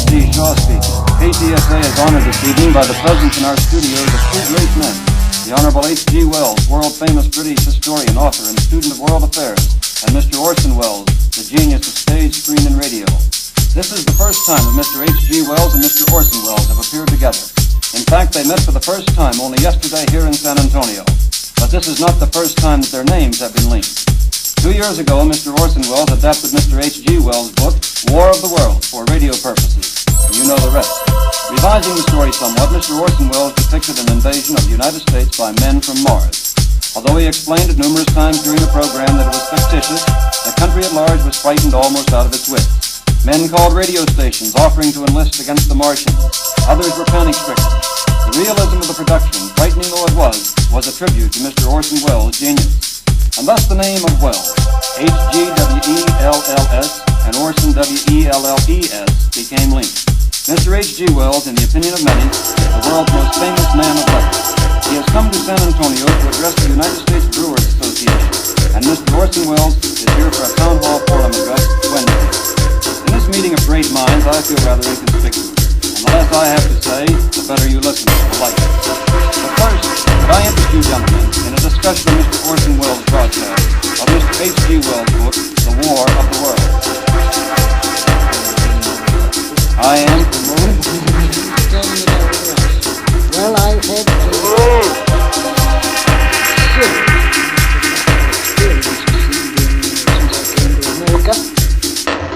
C. Shaw speaking. KTSA is honored this evening by the presence in our studios of two great men. The Honorable H.G. Wells, world-famous British historian, author, and student of world affairs, and Mr. Orson Welles, the genius of stage, screen, and radio. This is the first time that Mr. H.G. Wells and Mr. Orson Welles have appeared together. In fact, they met for the first time only yesterday here in San Antonio. But this is not the first time that their names have been linked. 2 years ago, Mr. Orson Welles adapted Mr. H.G. Wells' book, War of the Worlds, for radio purposes. You know the rest. Revising the story somewhat, Mr. Orson Welles depicted an invasion of the United States by men from Mars. Although he explained it numerous times during the program that it was fictitious, the country at large was frightened almost out of its wits. Men called radio stations offering to enlist against the Martians. Others were panic-stricken. The realism of the production, frightening though it was a tribute to Mr. Orson Welles' genius. And thus the name of Wells, H-G-W-E-L-L-S and Orson W-E-L-L-E-S, became linked. Mr. H.G. Wells, in the opinion of many, is the world's most famous man of letters. He has come to San Antonio to address the United States Brewers Association, and Mr. Orson Welles is here for a town hall forum address Wednesday. In this meeting of great minds, I feel rather inconspicuous, and the less I have to say, the better you listen to the like. But first, could I interest you gentlemen in a discussion of Mr. Orson Welles' broadcast of Mr. H.G. Wells' book, The War of the Worlds. I am. Well, I've had America.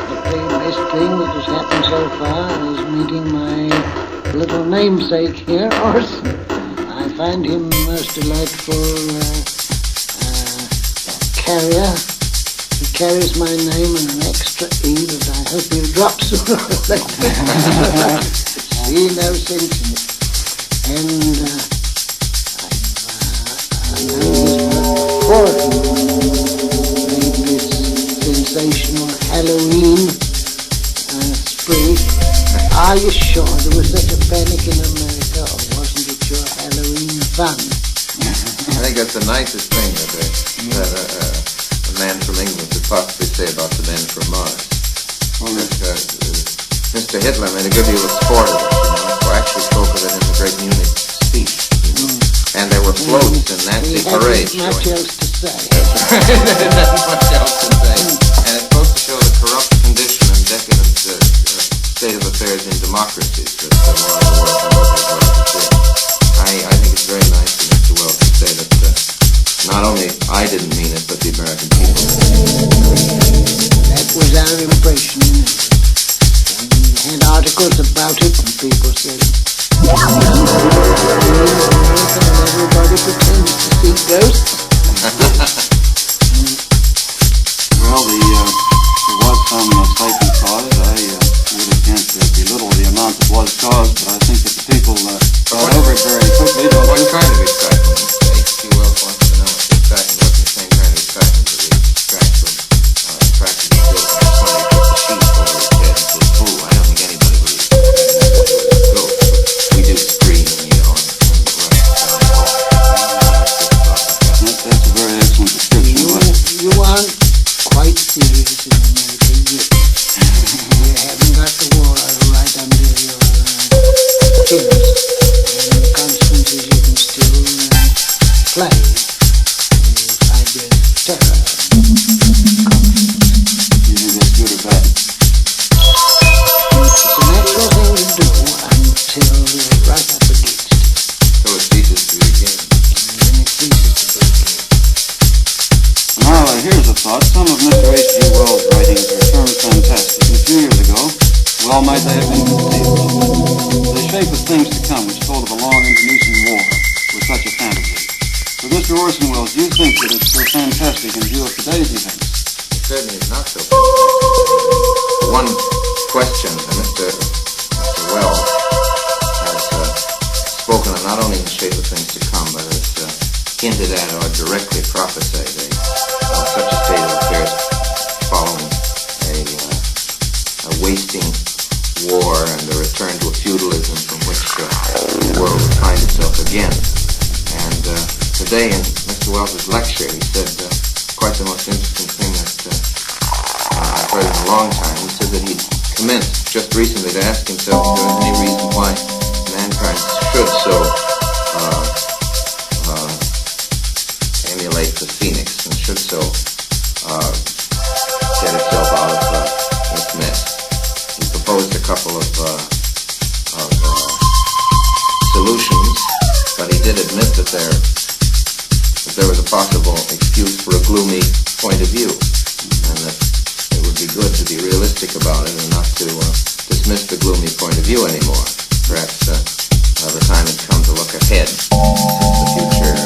The best thing that has happened so far is meeting my little namesake here, Orson. I find him most delightful carrier. He carries my name in an extra E that I hope he'll drop sooner or later. See no sense in it. And I know he's made this sensational Halloween spree. Are you sure there was such a panic in America, or wasn't it your Halloween fun? I think that's the nicest thing that a man from England could possibly say about the men from Mars. Mr. Hitler made a good deal of sport of it, who actually spoke of it in the great Munich speech. And there were floats and Nazi parades. Much else to say. There's not much else to say. And it's supposed to show the corrupt condition and decadent state of affairs in democracies that more of the world than others like to see. I think it's very nice for Mr. Wells to say that not only I didn't mean it, but the American people did. That was our impression in England. We had articles about it, and people said, everybody pretends to see ghosts. Well, there was some slightly caused. I really can't belittle the amount that was caused, but I think that the people got over it very quickly. What kind of excitement? H.G. Wells wants to know if the excitement wasn't the same kind of excitement that we extract from practically built on somebody puts a sheet over his head and says, "Ooh, I don't think anybody believes that was a ghost." But we do scream, and rush down the hall. That's a very excellent description. You aren't quite serious in America yet. You haven't got the war right under your chin. And the consequences you can still play the idea of terror. You think that's good or bad? It's a natural thing to do until you're right up against it. So it ceases to be a game. And then it ceases to be a game. Now, here's a thought. Some of Mr. H.G. Wells' writings were termed fantastic, and a few years ago, well might they have been conceived. The shape of things to come, which told of a long Indonesian war, was such a fantasy. But Mr. Orson Welles, do you think that it's so fantastic in view of today's events? It certainly is not so. One question that Mr. Wells has spoken of not only in the shape of things to come, but has hinted at or directly prophesied such a state of affairs following a wasting war and a return to a feudalism from which the world would find itself again. And today in Mr. Wells' lecture, he said quite the most interesting thing that I've heard in a long time. He said that he'd commenced just recently to ask himself if there was any reason why mankind should so emulate the phoenix and should so get itself out of its nest. He proposed a couple of solutions, but he did admit that there was a possible excuse for a gloomy point of view, and that it would be good to be realistic about it and not to dismiss the gloomy point of view anymore. Perhaps the time had come to look ahead, since the future,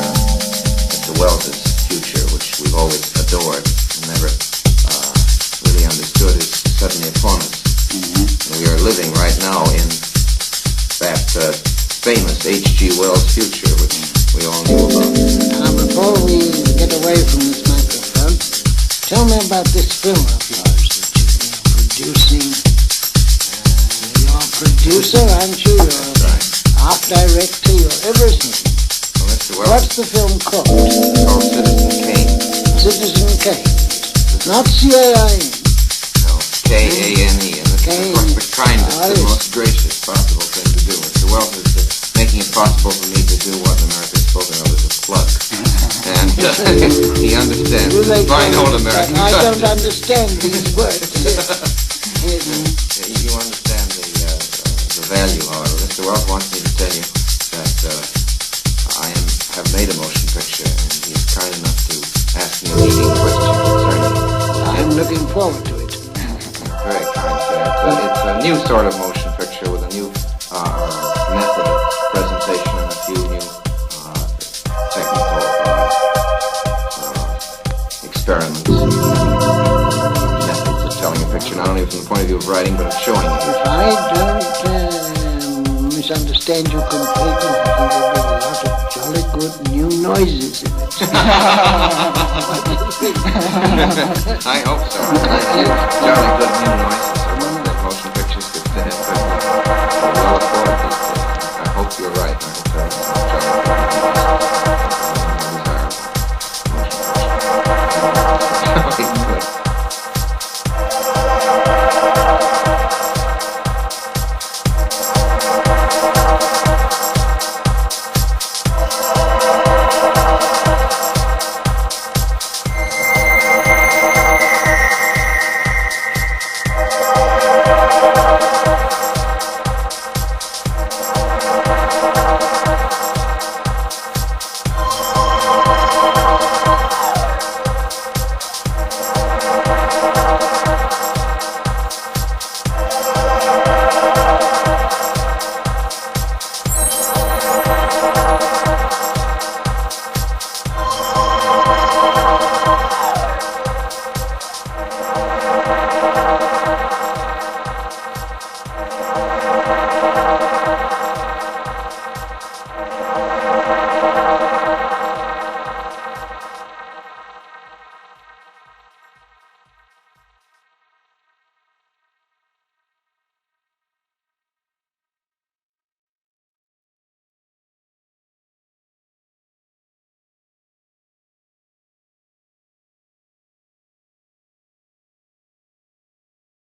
Mr. Wells's future, which we've always adored and never really understood, is suddenly upon us. And we are living right now in that famous H.G. Wells future, which we all knew about. Now, before we get away from this microphone, tell me about this film of yours that you've been producing. You're a producer, aren't you? You're art director, you're everything. Well, Mr. Wells, What's the film called? it's called Citizen Kane. Citizen Kane. Not C-A-I-N. No, K-A-N-E, and this is, of course, the kindest and most gracious possible thing to do. Mr. Wells is making it possible for me to do what in America is spoken of as a plug. And he understands. Fine old American. I don't understand these words. You understand the value, however. Mr. Wells wants me to tell you that I have made a motion picture, and he's kind enough to ask me a leading question concerning it. I'm looking forward to it. Very kind, sir. It's a new sort of motion picture with a new method of presentation and a few new technical experiments, methods of telling a picture, not only from the point of view of writing, but of showing it. If I don't misunderstand you completely, I think there'll be a lot of jolly good new noises in it. What do you think? I hope so. Jolly good new noises are what that motion pictures could stand for. Well afford these days. I hope you're right. I hope there are some jolly good